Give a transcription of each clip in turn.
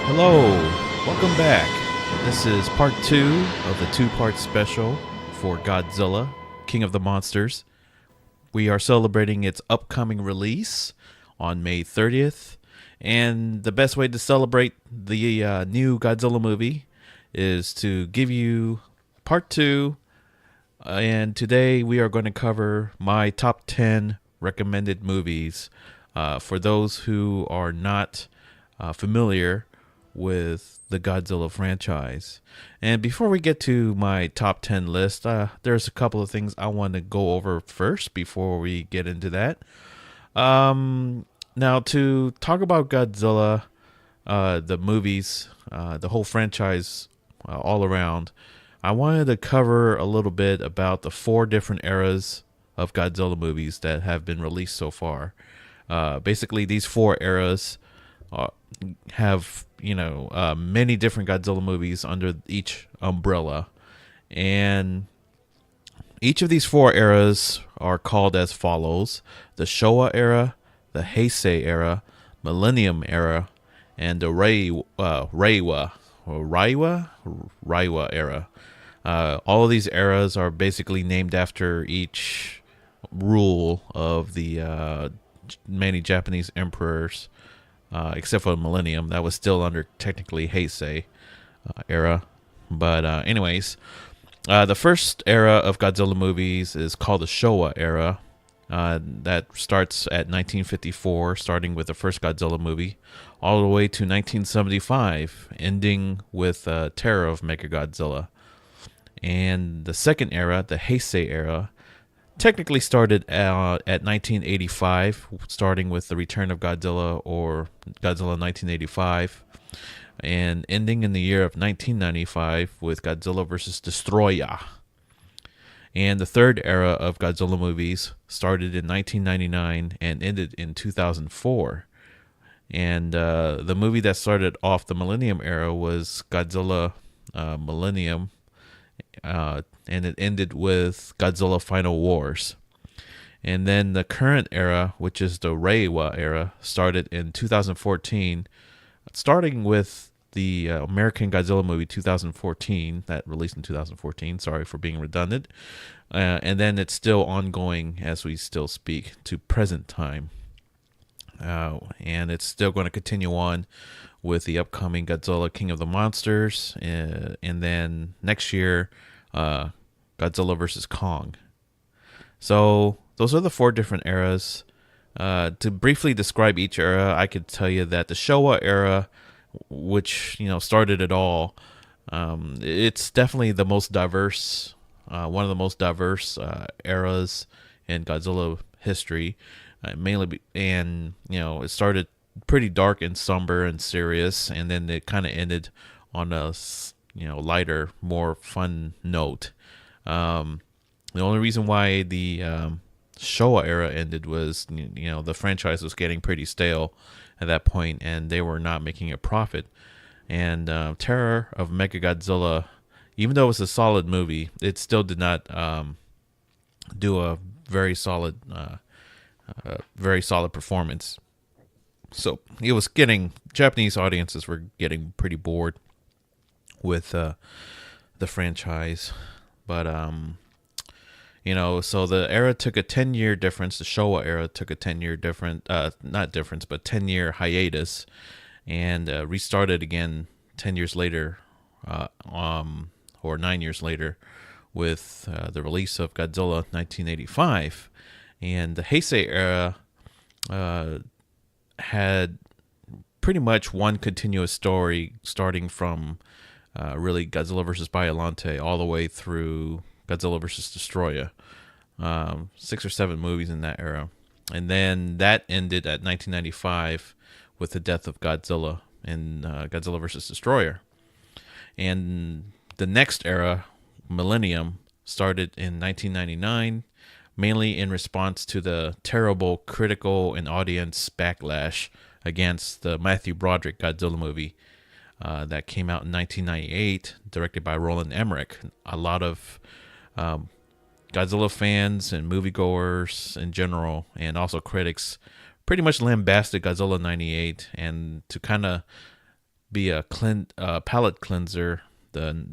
Hello, welcome back. This is part 2 of the 2-part special for Godzilla, King of the Monsters. We are celebrating its upcoming release on May 30th. And the best way to celebrate the new Godzilla movie is to give you part 2. And today we are going to cover my top 10 recommended movies for those who are not familiar with the Godzilla franchise. And before we get to my top 10 list, there's a couple of things I want to go over first before we get into that. Now, to talk about Godzilla, the movies, the whole franchise all around, I wanted to cover a little bit about the 4 different eras of Godzilla movies that have been released so far. Basically, these 4 eras have many different Godzilla movies under each umbrella, and each of these 4 eras are called as follows: the Showa era, the Heisei era, Millennium era, and the Reiwa era. All of these eras are basically named after each rule of the many Japanese emperors. Except for the Millennium, that was still under technically Heisei era. But anyways, the first era of Godzilla movies is called the Showa era. That starts at 1954, starting with the first Godzilla movie, all the way to 1975, ending with Terror of Mechagodzilla. And the second era, the Heisei era, technically started at 1985, starting with the Return of Godzilla, or Godzilla 1985, and ending in the year of 1995 with Godzilla vs. Destroyer. And the third era of Godzilla movies started in 1999 and ended in 2004. And the movie that started off the Millennium era was Godzilla Millennium, and it ended with Godzilla Final Wars. And then the current era, which is the Reiwa era, started in 2014, starting with the American Godzilla movie 2014, that released in 2014. Sorry for being redundant. And then it's still ongoing as we still speak to present time. And it's still going to continue on with the upcoming Godzilla King of the Monsters. And then next year, Godzilla vs. Kong. So those are the 4 different eras. To briefly describe each era, I could tell you that the Showa era, which started it all, it's definitely the most diverse, one of the most diverse eras in Godzilla history. Mainly, and it started pretty dark and somber and serious, and then it kind of ended on a lighter, more fun note. The only reason why the Showa era ended was the franchise was getting pretty stale at that point, and they were not making a profit. And Terror of Mechagodzilla, even though it was a solid movie, it still did not do a very solid performance. So it was getting Japanese audiences were getting pretty bored with the franchise, but so the era took a 10-year difference. The Showa era took a 10-year not difference, but 10-year hiatus, and restarted again 10 years later, or 9 years later, with the release of Godzilla 1985. And the Heisei era had pretty much one continuous story, starting from really Godzilla vs. Biollante all the way through Godzilla vs. Destroyer. 6 or 7 movies in that era. And then that ended at 1995 with the death of Godzilla in Godzilla vs. Destroyer. And the next era, Millennium, started in 1999, mainly in response to the terrible critical and audience backlash against the Matthew Broderick Godzilla movie that came out in 1998, directed by Roland Emmerich. A lot of Godzilla fans and moviegoers in general, and also critics, pretty much lambasted Godzilla 98, and to kind of be a palate cleanser, the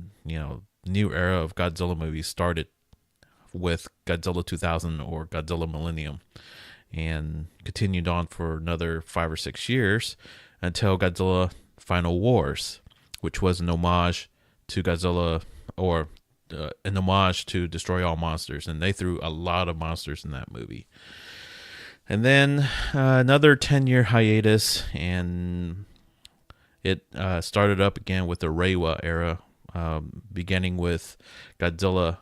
new era of Godzilla movies started with Godzilla 2000 or Godzilla Millennium, and continued on for another 5 or 6 years until Godzilla Final Wars, which was an homage to Godzilla, or an homage to Destroy All Monsters, and they threw a lot of monsters in that movie. And then another 10-year hiatus, and it started up again with the Reiwa era, beginning with Godzilla,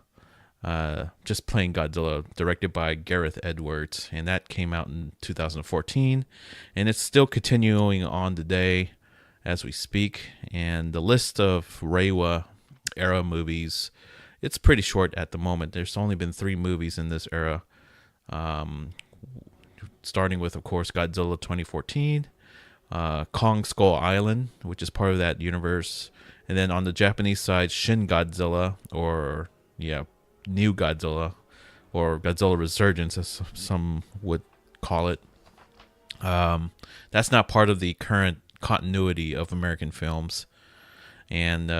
just plain Godzilla, directed by Gareth Edwards, and that came out in 2014, and it's still continuing on today as we speak. And the list of Reiwa era movies, it's pretty short at the moment. There's only been 3 movies in this era, starting with, of course, Godzilla 2014, Kong Skull Island, which is part of that universe, and then on the Japanese side, Shin Godzilla, or New Godzilla, or Godzilla Resurgence, as some would call it. That's not part of the current continuity of American films. And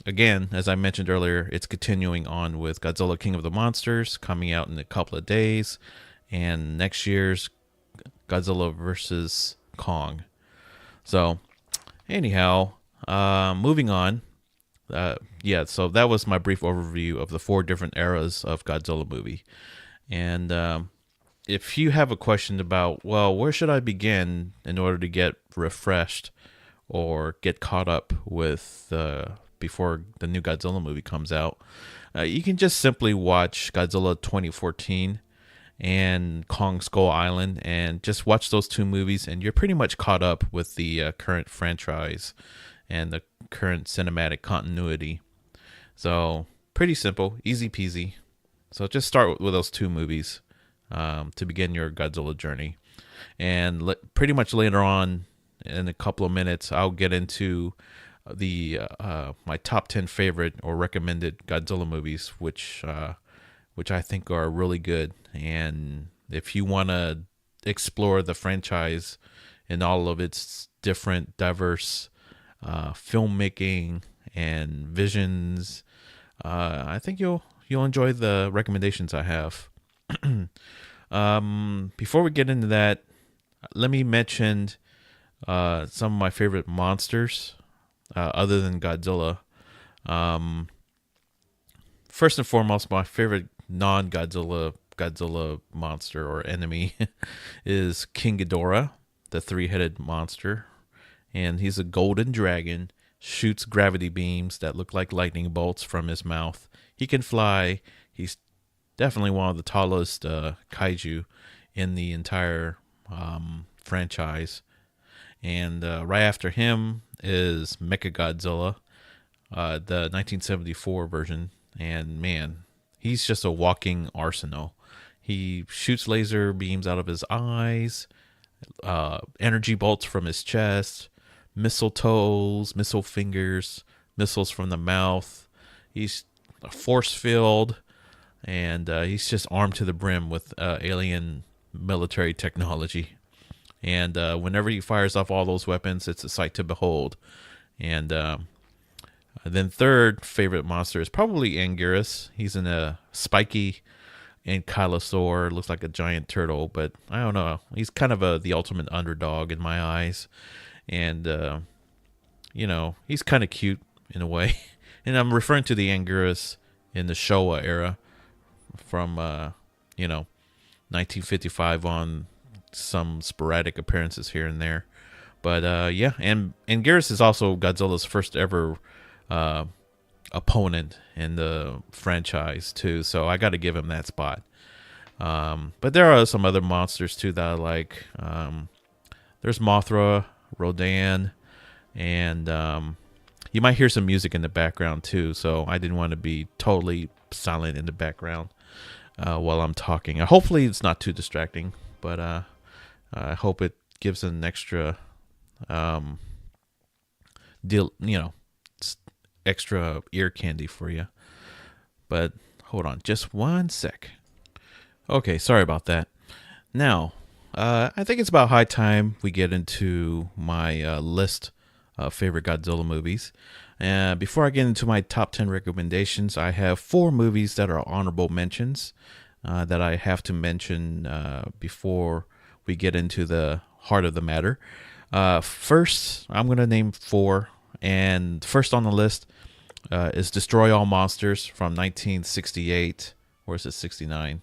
again, as I mentioned earlier, it's continuing on with Godzilla King of the Monsters, coming out in a couple of days, and next year's Godzilla vs. Kong. So anyhow, moving on. So that was my brief overview of the 4 different eras of Godzilla movie. And if you have a question about, well, where should I begin in order to get refreshed or get caught up with before the new Godzilla movie comes out, you can just simply watch Godzilla 2014 and Kong Skull Island, and just watch those 2 movies, and you're pretty much caught up with the current franchise and the current cinematic continuity. So pretty simple, easy peasy. So just start with those 2 movies to begin your Godzilla journey. And pretty much later on, in a couple of minutes, I'll get into the my top 10 favorite or recommended Godzilla movies, which I think are really good. And if you want to explore the franchise in all of its different, diverse filmmaking and visions, I think you'll enjoy the recommendations I have. Before we get into that, let me mention some of my favorite monsters other than Godzilla. First and foremost, my favorite non-Godzilla monster or enemy is King Ghidorah, the 3-headed monster. And he's a golden dragon, shoots gravity beams that look like lightning bolts from his mouth. He can fly. He's definitely one of the tallest kaiju in the entire franchise. And right after him is Mechagodzilla, the 1974 version. And man, he's just a walking arsenal. He shoots laser beams out of his eyes, energy bolts from his chest, missile toes, missile fingers, missiles from the mouth. He's a force field, and he's just armed to the brim with alien military technology. And whenever he fires off all those weapons, it's a sight to behold. And then third favorite monster is probably Anguirus. He's in a spiky ankylosaur, looks like a giant turtle, but I don't know. He's kind of the ultimate underdog in my eyes. And, he's kind of cute in a way. And I'm referring to the Anguirus in the Showa era from, 1955 on, some sporadic appearances here and there. But and Anguirus is also Godzilla's first ever opponent in the franchise too, so I got to give him that spot. But there are some other monsters too that I like. There's Mothra, Rodan, and you might hear some music in the background too, so I didn't want to be totally silent in the background while I'm talking. Hopefully it's not too distracting, but I hope it gives an extra extra ear candy for you. But hold on just one sec. Okay, sorry about that. Now, I think it's about high time we get into my list of favorite Godzilla movies. Before I get into my top 10 recommendations, I have 4 movies that are honorable mentions that I have to mention before we get into the heart of the matter. First, I'm going to name 4. And first on the list is Destroy All Monsters from 1968. Or is it 69?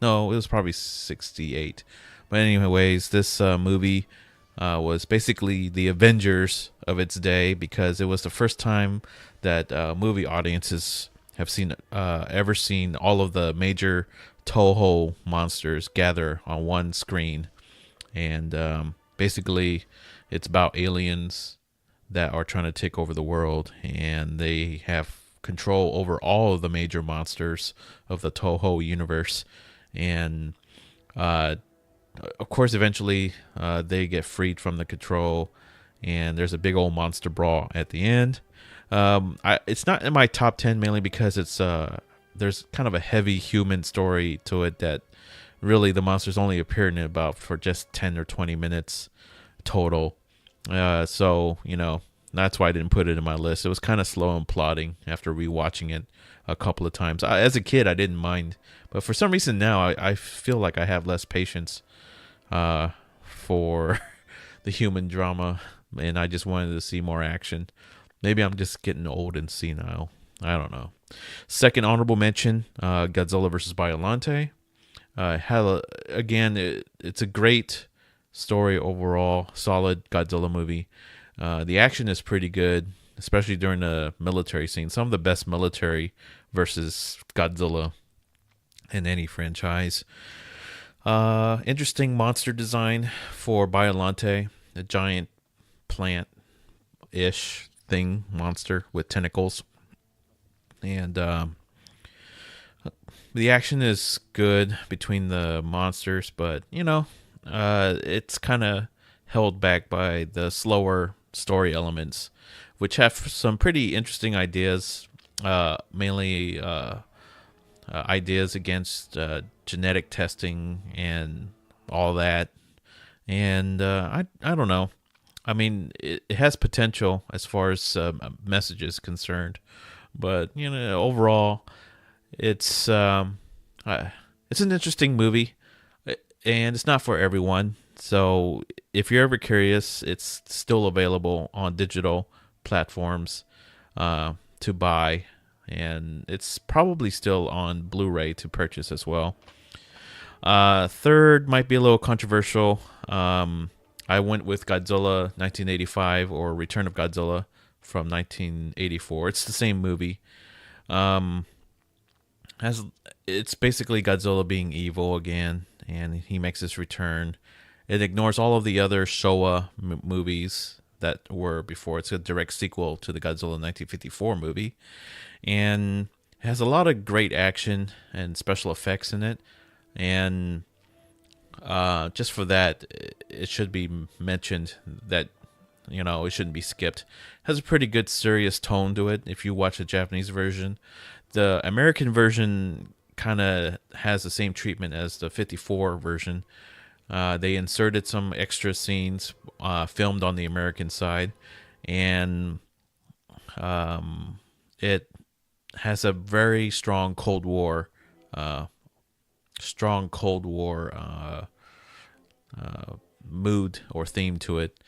No, it was probably 68. But anyways, this movie was basically the Avengers of its day, because it was the first time that movie audiences have ever seen all of the major Toho monsters gather on one screen. And basically, it's about aliens that are trying to take over the world, and they have control over all of the major monsters of the Toho universe. And of course, eventually they get freed from the control, and there's a big old monster brawl at the end. It's not in my top 10 mainly because it's there's kind of a heavy human story to it that really the monsters only appeared in about for just 10 or 20 minutes total. So, that's why I didn't put it in my list. It was kind of slow and plodding after rewatching it a couple of times. As a kid, I didn't mind. But for some reason now, I feel like I have less patience for the human drama. And I just wanted to see more action. Maybe I'm just getting old and senile. I don't know. Second honorable mention, Godzilla vs. Biollante. It's a great story overall, solid Godzilla movie. The action is pretty good, especially during the military scene. Some of the best military versus Godzilla in any franchise. Interesting monster design for Biollante, a giant plant-ish thing, monster with tentacles. And the action is good between the monsters, but, it's kind of held back by the slower story elements, which have some pretty interesting ideas, mainly ideas against genetic testing and all that. And I don't know. I mean, it has potential as far as message is concerned, but overall, it's an interesting movie, and it's not for everyone. So if you're ever curious, it's still available on digital platforms to buy, and it's probably still on Blu-ray to purchase as well. Third might be a little controversial. I went with Godzilla 1985 or Return of Godzilla from 1984. It's the same movie. It's basically Godzilla being evil again, and he makes his return. It ignores all of the other Showa movies that were before. It's a direct sequel to the Godzilla 1954 movie, and it has a lot of great action and special effects in it. And just for that, it should be mentioned that it shouldn't be skipped. Has a pretty good serious tone to it if you watch the Japanese version. The American version kind of has the same treatment as the 54 version. They inserted some extra scenes filmed on the American side, and it has a very strong Cold War, uh, mood or theme to it,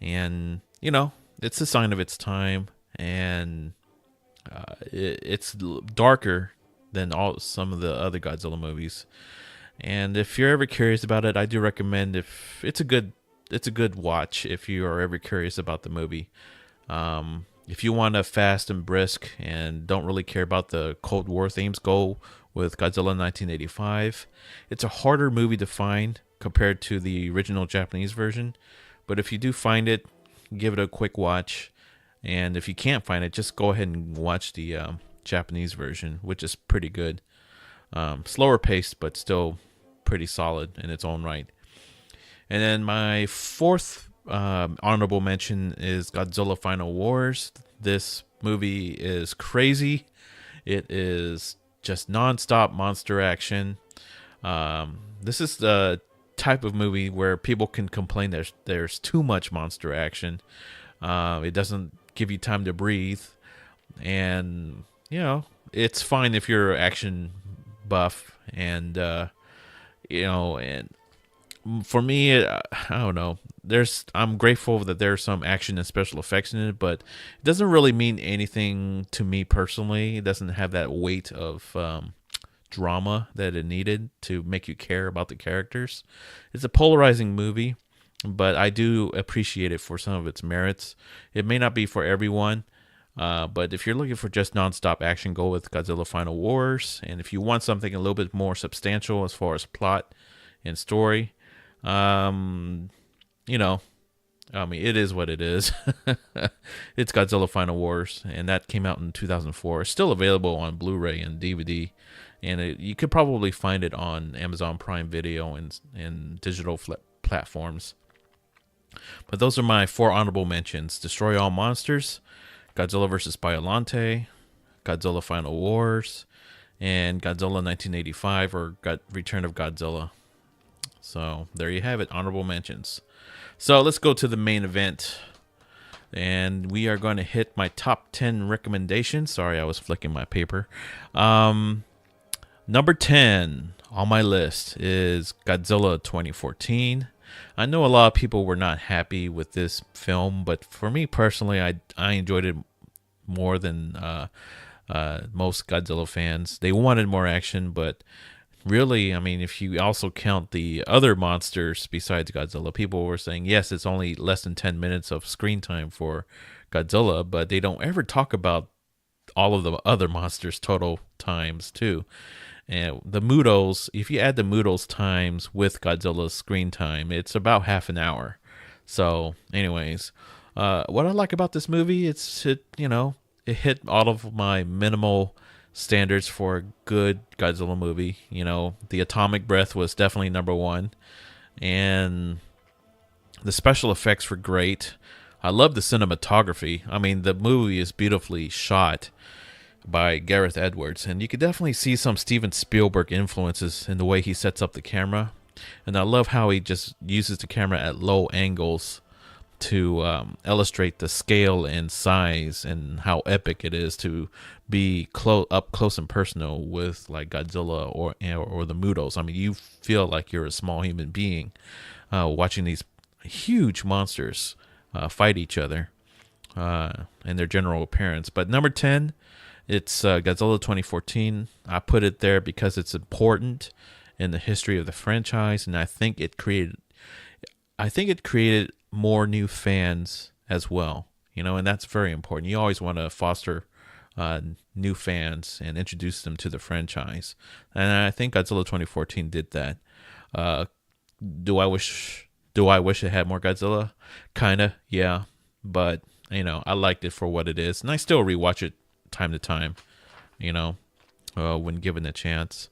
and it's a sign of its time, and it's darker than some of the other Godzilla movies. And if you're ever curious about it, I do recommend if it's a good watch if you are ever curious about the movie. If you want a fast and brisk and don't really care about the Cold War themes, go with Godzilla 1985. It's a harder movie to find compared to the original Japanese version, but if you do find it, give it a quick watch. And if you can't find it, just go ahead and watch the Japanese version, which is pretty good. Slower paced, but still pretty solid in its own right. And then my fourth honorable mention is Godzilla Final Wars. This movie is crazy. It is just nonstop monster action. This is the type of movie where people can complain there's too much monster action. It doesn't give you time to breathe, and it's fine if you're action buff, and and for me, I don't know. I'm grateful that there's some action and special effects in it, but it doesn't really mean anything to me personally. It doesn't have that weight of drama that it needed to make you care about the characters. It's a polarizing movie, but I do appreciate it for some of its merits. It may not be for everyone, but if you're looking for just nonstop action, go with Godzilla Final Wars. And if you want something a little bit more substantial as far as plot and story, it is what it is. It's Godzilla Final Wars, and that came out in 2004. It's still available on Blu-ray and DVD, and you could probably find it on Amazon Prime Video and digital platforms. But those are my 4 honorable mentions: Destroy All Monsters, Godzilla vs. Biollante, Godzilla Final Wars, and Godzilla 1985, or Return of Godzilla. So there you have it, honorable mentions. So let's go to the main event, and we are going to hit my top 10 recommendations. Sorry, I was flicking my paper. Number 10 on my list is Godzilla 2014. I know a lot of people were not happy with this film, but for me personally, I enjoyed it more than most Godzilla fans. They wanted more action, but really, I mean, if you also count the other monsters besides Godzilla, people were saying, yes, it's only less than 10 minutes of screen time for Godzilla, but they don't ever talk about all of the other monsters' total times, too. And the Mutos, if you add the Mutos times with Godzilla's screen time, it's about half an hour. So, anyways, what I like about this movie, it hit all of my minimal standards for a good Godzilla movie. The atomic breath was definitely number 1, and the special effects were great. I love the cinematography. I mean, the movie is beautifully shot by Gareth Edwards, and you could definitely see some Steven Spielberg influences in the way he sets up the camera. And I love how he just uses the camera at low angles to illustrate the scale and size and how epic it is to be up close and personal with like Godzilla or the Mutos. I mean, you feel like you're a small human being watching these huge monsters fight each other and their general appearance. But number 10, it's Godzilla 2014. I put it there because it's important in the history of the franchise, and I think it created more new fans as well. And that's very important. You always want to foster new fans and introduce them to the franchise, and I think Godzilla 2014 did that. Do I wish it had more Godzilla? Kinda, yeah, but I liked it for what it is, and I still rewatch it time to time, when given a chance.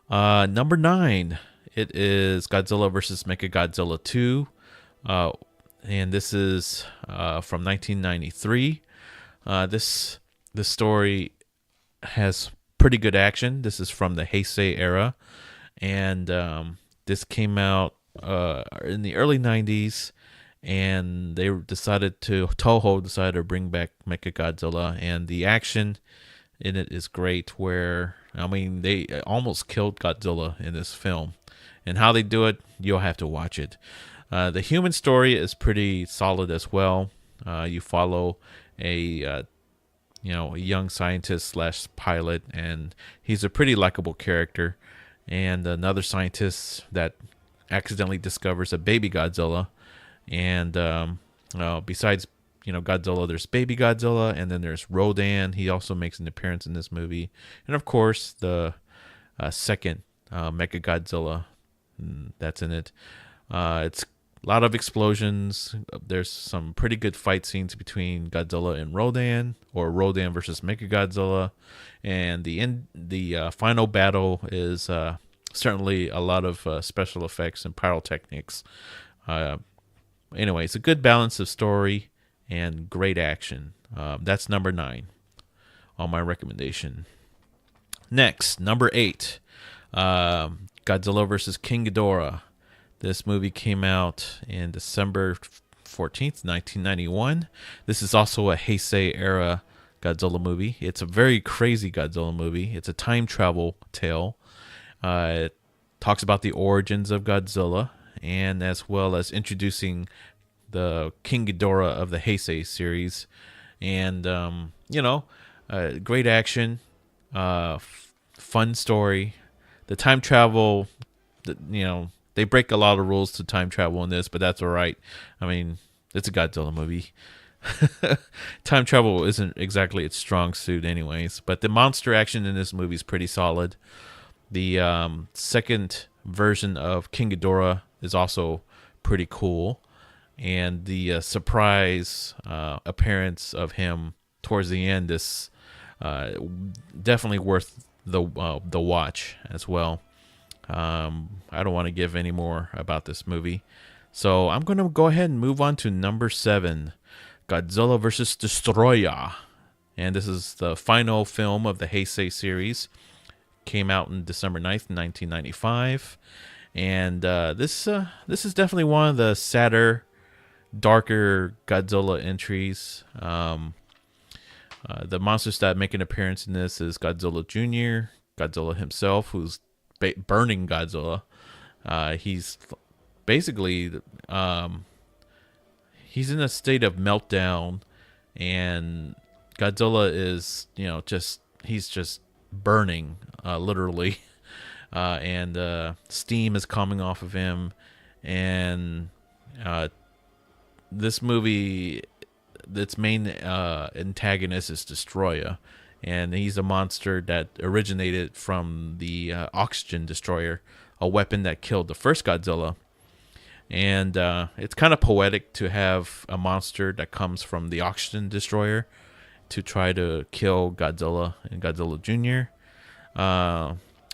Number 9, it is Godzilla vs. Mechagodzilla 2. and this is from 1993. This story has pretty good action. This is from the Heisei era, and this came out in the early 90s, and Toho decided to bring back Mechagodzilla, and the action in it is great, where, I mean, they almost killed Godzilla in this film, and how they do it, you'll have to watch it. The human story is pretty solid as well. You follow a young scientist slash pilot, and he's a pretty likable character. And another scientist that accidentally discovers a baby Godzilla. And besides, Godzilla, there's baby Godzilla, and then there's Rodan. He also makes an appearance in this movie. And of course, the second Mechagodzilla that's in it. It's a lot of explosions. There's some pretty good fight scenes between Godzilla and Rodan, or Rodan versus Mechagodzilla, and the final battle is certainly a lot of special effects and pyrotechnics. Anyway, it's a good balance of story and great action. That's number 9 on my recommendation. Next, number 8, Godzilla versus King Ghidorah. This movie came out in December 14th, 1991. This is also a Heisei era Godzilla movie. It's a very crazy Godzilla movie. It's a time travel tale. It talks about the origins of Godzilla, and as well as introducing the King Ghidorah of the Heisei series. And, great action, fun story. The time travel, they break a lot of rules to time travel in this, but that's all right. I mean, it's a Godzilla movie. Time travel isn't exactly its strong suit anyways, but the monster action in this movie is pretty solid. The second version of King Ghidorah is also pretty cool, and the surprise appearance of him towards the end is definitely worth the watch as well. I don't want to give any more about this movie, so I'm going to go ahead and move on to number 7, Godzilla vs. Destroyer. And this is the final film of the Heisei series. Came out on December 9th, 1995. And this is definitely one of the sadder, darker Godzilla entries. The monsters that make an appearance in this is Godzilla Jr., Godzilla himself, who's burning Godzilla. He's basically he's in a state of meltdown, and Godzilla is he's just burning literally, and steam is coming off of him. And this movie, its main antagonist is Destroyer. And he's a monster that originated from the Oxygen Destroyer, a weapon that killed the first Godzilla. And it's kind of poetic to have a monster that comes from the Oxygen Destroyer to try to kill Godzilla and Godzilla Jr.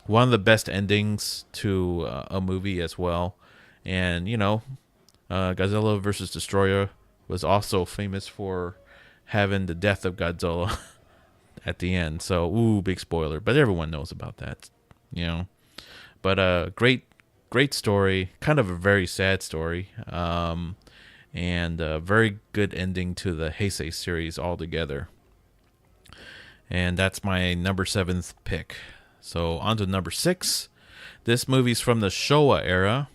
One of the best endings to a movie as well. And, Godzilla versus Destroyer was also famous for having the death of Godzilla at the end. So, big spoiler, but everyone knows about that, But great story, kind of a very sad story, and a very good ending to the Heisei series altogether. And that's my number 7th pick. So on to number 6. This movie's from the Showa era.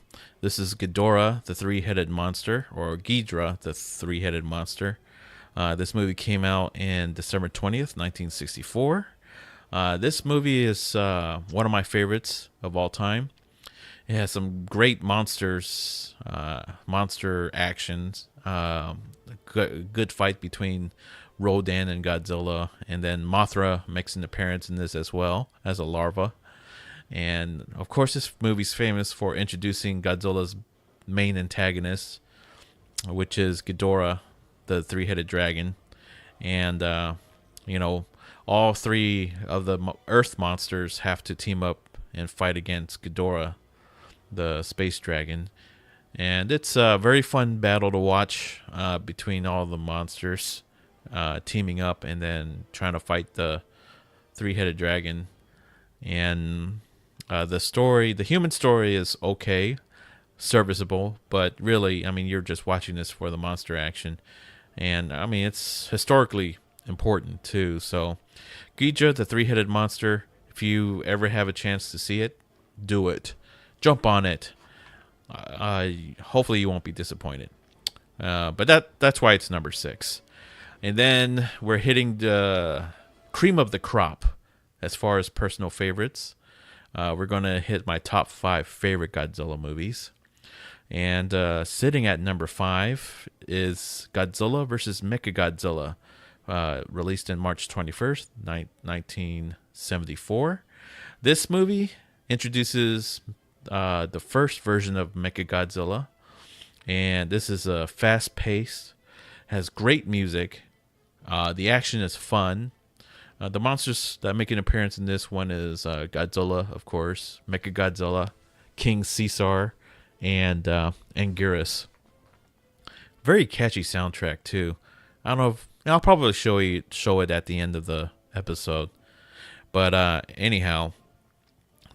This is Ghidorah, the three-headed monster, or Ghidra, the three-headed monster. This movie came out in December 20th, 1964. This movie is one of my favorites of all time. It has some great monster actions. Good fight between Rodan and Godzilla. And then Mothra makes an appearance in this as well as a larva. And, of course, this movie's famous for introducing Godzilla's main antagonist, which is Ghidorah, the three-headed dragon. And all three of the earth monsters have to team up and fight against Ghidorah, the space dragon. And it's a very fun battle to watch between all the monsters teaming up and then trying to fight the three-headed dragon. And the human story is okay, serviceable, but really, I mean, you're just watching this for the monster action. And I mean, it's historically important too. So, Ghidra, the three-headed monster, if you ever have a chance to see it, do it. Jump on it. Hopefully you won't be disappointed. But that's why it's number 6. And then we're hitting the cream of the crop as far as personal favorites. We're going to hit my top 5 favorite Godzilla movies. And sitting at number 5 is Godzilla vs. Mechagodzilla, released in March 21st, 1974. This movie introduces the first version of Mechagodzilla, and this is fast-paced, has great music. The action is fun. The monsters that make an appearance in this one is Godzilla, of course, Mechagodzilla, King Caesar, and Anguirus. Very catchy soundtrack too. I don't know if I'll probably show it at the end of the episode. But anyhow,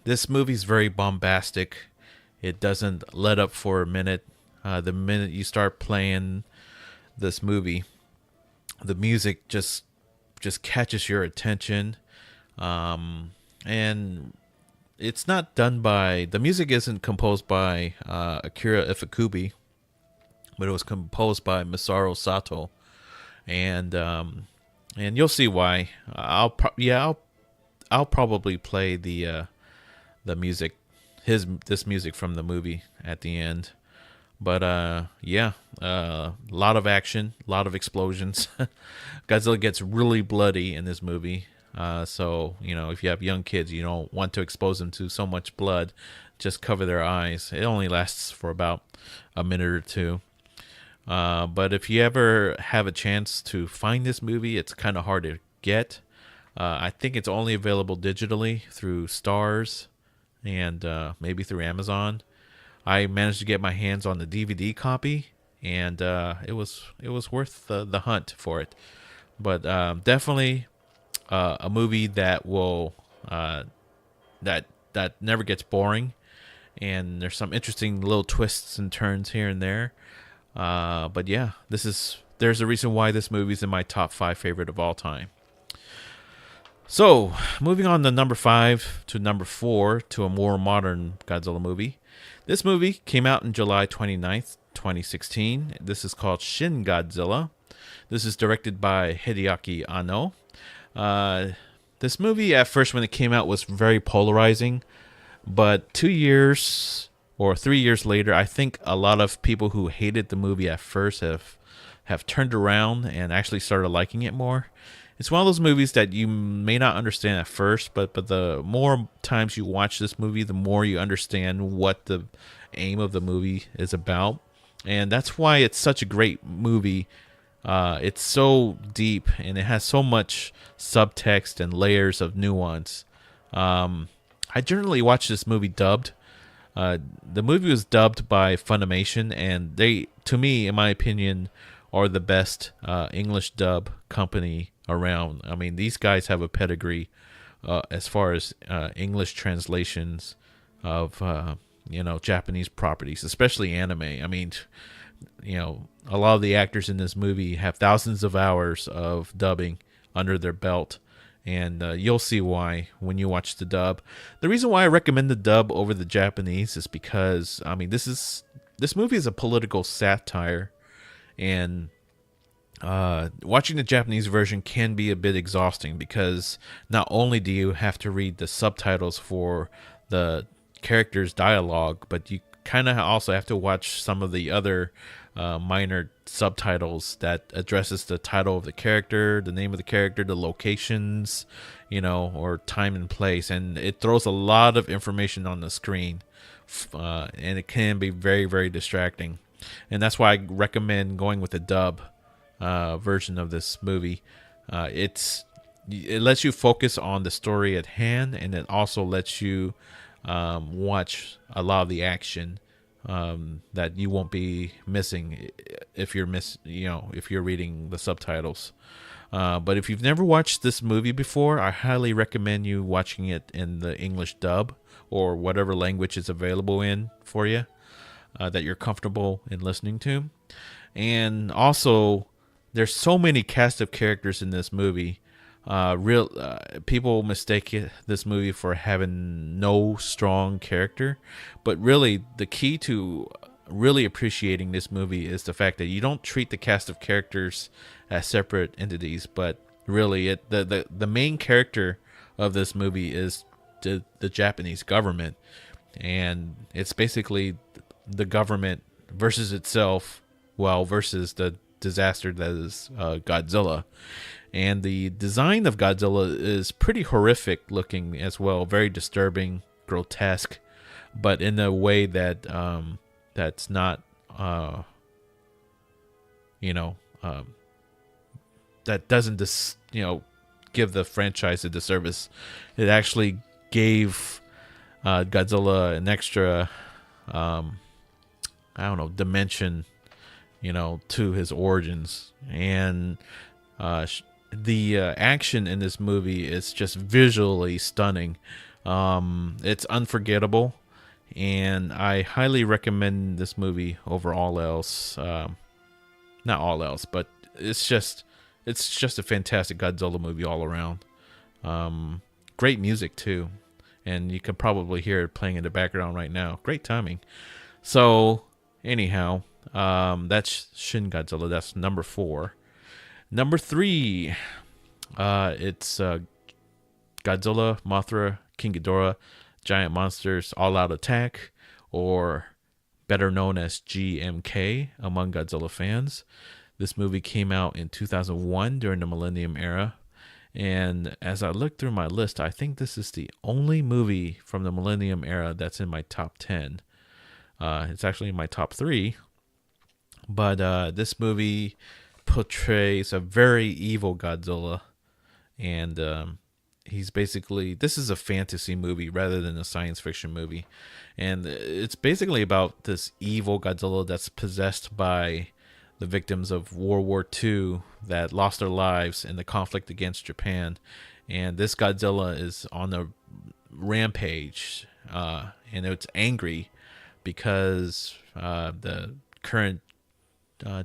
this movie's very bombastic. It doesn't let up for a minute. The minute you start playing this movie, the music just catches your attention. And it's not done by... The music isn't composed by Akira Ifukube, but it was composed by Masaru Sato. And you'll see why. I'll probably play the music, this music from the movie at the end. But a lot of action, a lot of explosions. Godzilla gets really bloody in this movie. So, if you have young kids, you don't want to expose them to so much blood. Just cover their eyes. It only lasts for about a minute or two. But if you ever have a chance to find this movie, it's kind of hard to get. I think it's only available digitally through Stars and maybe through Amazon. I managed to get my hands on the DVD copy, and it was worth the hunt for it. But definitely a movie that will that never gets boring, and there's some interesting little twists and turns here and there. But yeah, there's a reason why this movie's in my top 5 favorite of all time. So, moving on to number 5 to number 4 to a more modern Godzilla movie. This movie came out on July 29th, 2016. This is called Shin Godzilla. This is directed by Hideaki Anno. This movie, at first when it came out, was very polarizing. But 2 years or 3 years later, I think a lot of people who hated the movie at first have turned around and actually started liking it more. It's one of those movies that you may not understand at first, but the more times you watch this movie, the more you understand what the aim of the movie is about. And that's why it's such a great movie. It's so deep, and it has so much subtext and layers of nuance. I generally watch this movie dubbed. The movie was dubbed by Funimation, and they, to me, in my opinion, are the best English dub company around. I mean, these guys have a pedigree as far as English translations of Japanese properties, especially anime. I mean, a lot of the actors in this movie have thousands of hours of dubbing under their belt, and you'll see why when you watch the dub. The reason why I recommend the dub over the Japanese is because, I mean, this movie is a political satire, and watching the Japanese version can be a bit exhausting because not only do you have to read the subtitles for the characters' dialogue, but you kind of also have to watch some of the other minor subtitles that addresses the title of the character, the name of the character, the locations, or time and place, and it throws a lot of information on the screen, and it can be very, very distracting. And that's why I recommend going with the dub version of this movie. It lets you focus on the story at hand, and it also lets you watch a lot of the action that you won't be missing if you're if you're reading the subtitles. But if you've never watched this movie before, I highly recommend you watching it in the English dub or whatever language is available in for you that you're comfortable in listening to. And also, there's so many cast of characters in this movie. People mistake this movie for having no strong character, but really the key to really appreciating this movie is the fact that you don't treat the cast of characters as separate entities, but really the main character of this movie is the Japanese government, and it's basically the government versus itself, versus the disaster that is Godzilla. And the design of Godzilla is pretty horrific looking as well, very disturbing, grotesque, but in a way that that's not, that doesn't give the franchise a disservice. It actually gave Godzilla an extra, dimension, to his origins. And the action in this movie is just visually stunning. It's unforgettable, and I highly recommend this movie over all else. Not all else, but it's just a fantastic Godzilla movie all around. Great music too, and you can probably hear it playing in the background right now. Great timing. So anyhow, that's Shin Godzilla. That's number 4. Number 3, it's Godzilla, Mothra, King Ghidorah, Giant Monsters, All Out Attack, or better known as GMK among Godzilla fans. This movie came out in 2001 during the Millennium Era. And as I look through my list, I think this is the only movie from the Millennium Era that's in my top 10. It's actually in my top 3. But this movie portrays a very evil Godzilla, and this is a fantasy movie rather than a science fiction movie, and it's basically about this evil Godzilla that's possessed by the victims of World War II that lost their lives in the conflict against Japan. And this Godzilla is on a rampage, and it's angry because the current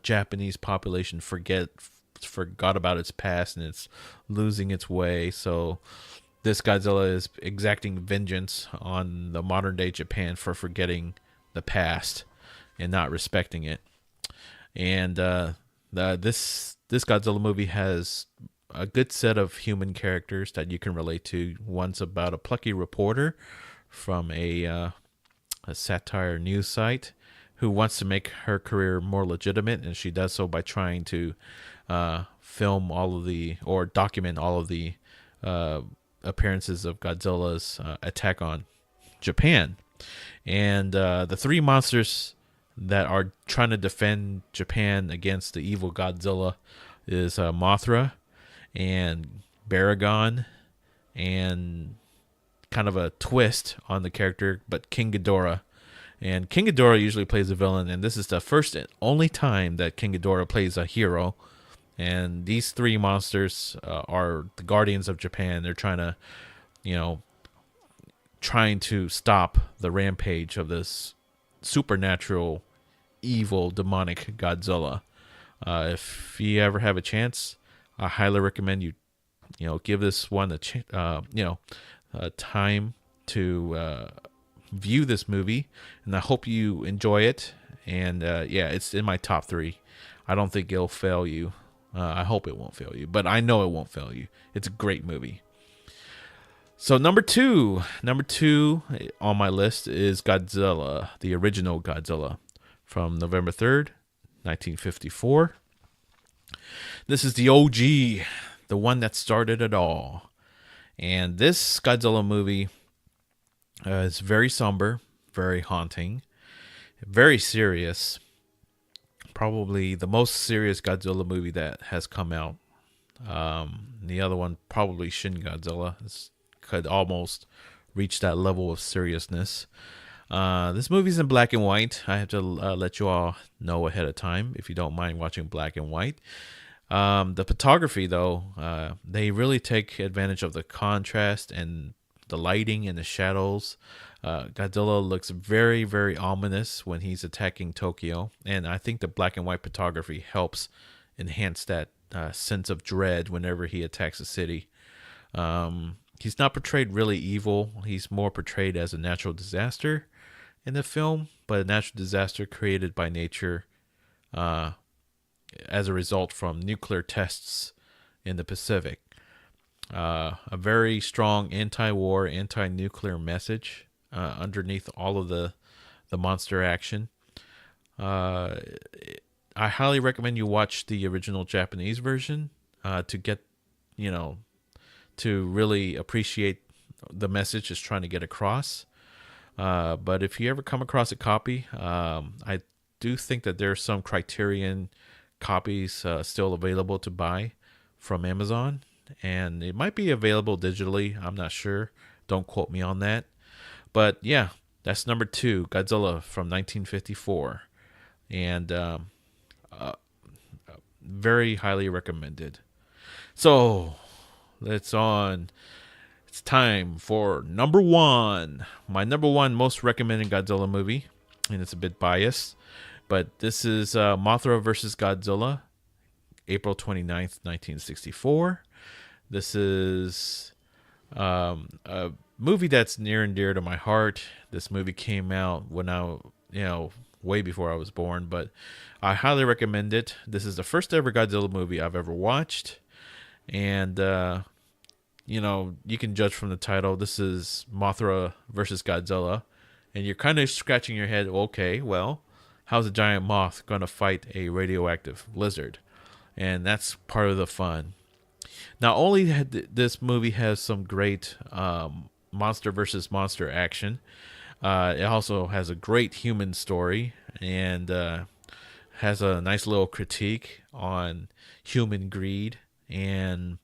Japanese population forgot about its past, and it's losing its way. So this Godzilla is exacting vengeance on the modern day Japan for forgetting the past and not respecting it. And this Godzilla movie has a good set of human characters that you can relate to. One's about a plucky reporter from a satire news site who wants to make her career more legitimate, and she does so by trying to document all of the appearances of Godzilla's attack on Japan. And the 3 monsters that are trying to defend Japan against the evil Godzilla is Mothra and Baragon, and kind of a twist on the character, but King Ghidorah. And King Ghidorah usually plays a villain, and this is the first and only time that King Ghidorah plays a hero. And these 3 monsters are the guardians of Japan. They're trying to stop the rampage of this supernatural, evil, demonic Godzilla. If you ever have a chance, I highly recommend you give this one a time to view this movie, and I hope you enjoy it. And it's in my top 3. I don't think it'll fail you. I hope it won't fail you, but I know it won't fail you. It's a great movie. So number two on my list is Godzilla, the original Godzilla from November 3rd, 1954. This is the OG, the one that started it all. And this Godzilla movie is very somber, very haunting, very serious. Probably the most serious Godzilla movie that has come out. The other one, probably Shin Godzilla, could almost reach that level of seriousness. This movie's in black and white. I have to let you all know ahead of time if you don't mind watching black and white. The photography, though, they really take advantage of the contrast and the lighting and the shadows. Godzilla looks very, very ominous when he's attacking Tokyo, and I think the black and white photography helps enhance that sense of dread whenever he attacks a city. He's not portrayed really evil. He's more portrayed as a natural disaster in the film, but a natural disaster created by nature as a result from nuclear tests in the Pacific. A very strong anti-war, anti-nuclear message underneath all of the monster action. I highly recommend you watch the original Japanese version to get, to really appreciate the message it's trying to get across. But if you ever come across a copy, I do think that there's some Criterion copies still available to buy from Amazon, and it might be available digitally. I'm not sure. Don't quote me on that. But yeah, that's number 2, Godzilla from 1954, and very highly recommended. So it's time for number 1. My number 1 most recommended Godzilla movie, and it's a bit biased, but this is Mothra vs. Godzilla, April 29th, 1964. This is a movie that's near and dear to my heart. This movie came out when way before I was born, but I highly recommend it. This is the first ever Godzilla movie I've ever watched, and you can judge from the title. This is Mothra versus Godzilla, and you're kind of scratching your head. Okay, well, how's a giant moth going to fight a radioactive lizard? And that's part of the fun. Not only this movie has some great monster versus monster action, it also has a great human story, and has a nice little critique on human greed. And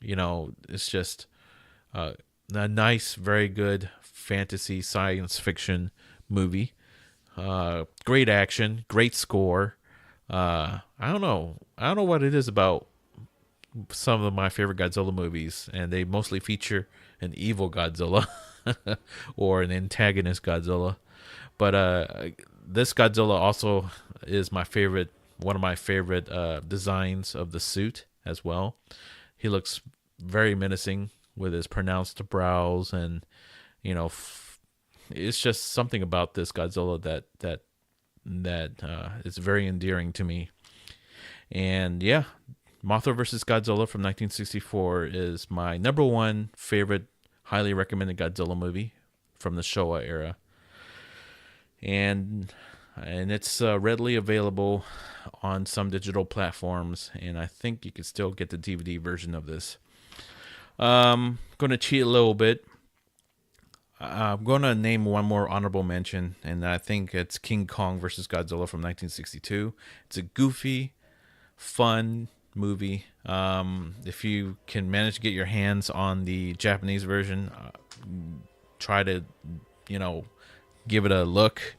it's just a nice, very good fantasy science fiction movie. Great action, great score. I don't know what it is about some of my favorite Godzilla movies, and they mostly feature an evil Godzilla or an antagonist Godzilla. But this Godzilla also is one of my favorite designs of the suit as well. He looks very menacing with his pronounced brows, and it's just something about this Godzilla that is very endearing to me. And yeah, Mothra vs. Godzilla from 1964 is my number 1 favorite, highly recommended Godzilla movie from the Showa era, and it's readily available on some digital platforms, and I think you can still get the DVD version of this. I'm going to cheat a little bit. I'm going to name one more honorable mention, and I think it's King Kong vs. Godzilla from 1962. It's a goofy, fun movie. If you can manage to get your hands on the Japanese version, try to, give it a look.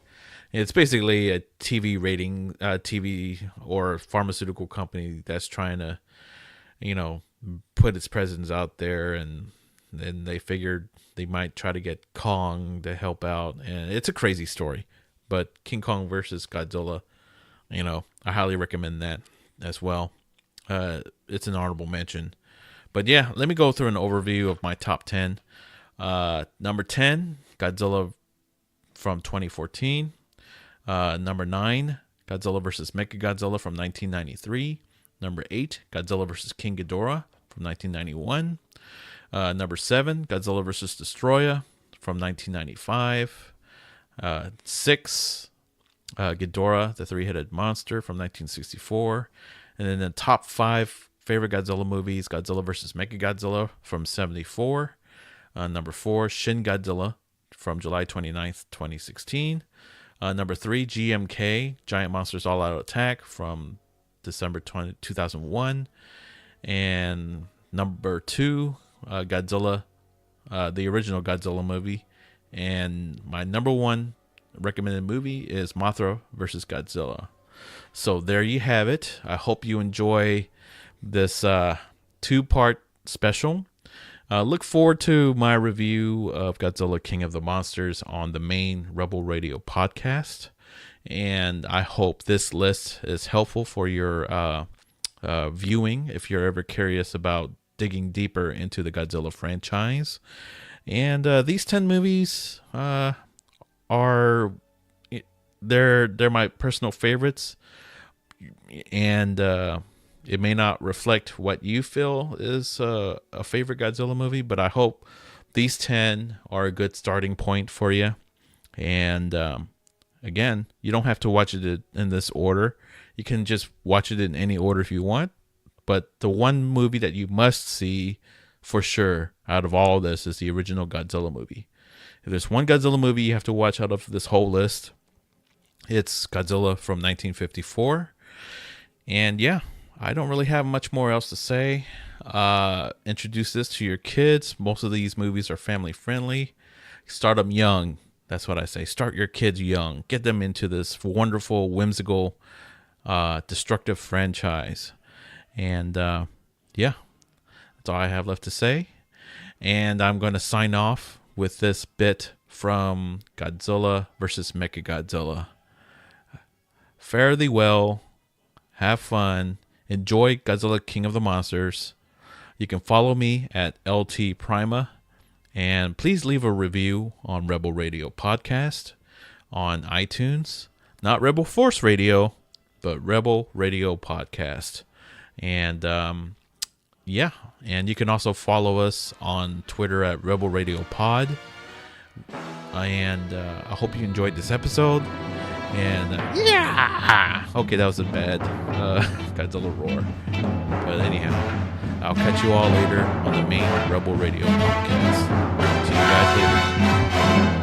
It's basically a TV or pharmaceutical company that's trying to, put its presence out there, and then they figured they might try to get Kong to help out, and it's a crazy story. But King Kong versus Godzilla, I highly recommend that as well. It's an honorable mention. But yeah, let me go through an overview of my top 10. Number 10, Godzilla from 2014. Number 9, Godzilla vs. Mechagodzilla from 1993. Number 8, Godzilla vs. King Ghidorah from 1991. Number 7, Godzilla vs. Destroyer from 1995. 6, Ghidorah, the Three-Headed Monster from 1964. And then the top 5 favorite Godzilla movies, Godzilla vs. Mechagodzilla from 1974. Number 4, Shin Godzilla from July 29th, 2016. Number 3, GMK, Giant Monsters All Out Attack from December 2001. And number 2, Godzilla, the original Godzilla movie. And my number 1 recommended movie is Mothra versus Godzilla. So there you have it. I hope you enjoy this 2-part special. Look forward to my review of Godzilla King of the Monsters on the main Rebel Radio podcast. And I hope this list is helpful for your viewing if you're ever curious about digging deeper into the Godzilla franchise. And these 10 movies are they're my personal favorites, and it may not reflect what you feel is a favorite Godzilla movie, but I hope these 10 are a good starting point for you. And again, you don't have to watch it in this order. You can just watch it in any order if you want. But the one movie that you must see for sure out of all of this is the original Godzilla movie. If there's one Godzilla movie you have to watch out of this whole list, it's Godzilla from 1954. And yeah, I don't really have much more else to say. Introduce this to your kids. Most of these movies are family friendly. Start them young. That's what I say. Start your kids young. Get them into this wonderful, whimsical, destructive franchise. And yeah, that's all I have left to say. And I'm going to sign off with this bit from Godzilla versus Mechagodzilla. Fare thee well. Have fun. Enjoy Godzilla King of the Monsters. You can follow me at LT Prima. And please leave a review on Rebel Radio Podcast on iTunes. Not Rebel Force Radio, but Rebel Radio Podcast. And yeah, and you can also follow us on Twitter at Rebel Radio Pod. And I hope you enjoyed this episode. And yeah, okay, that was a bad Godzilla roar. But anyhow, I'll catch you all later on the main Rebel Radio Podcast. See you guys later.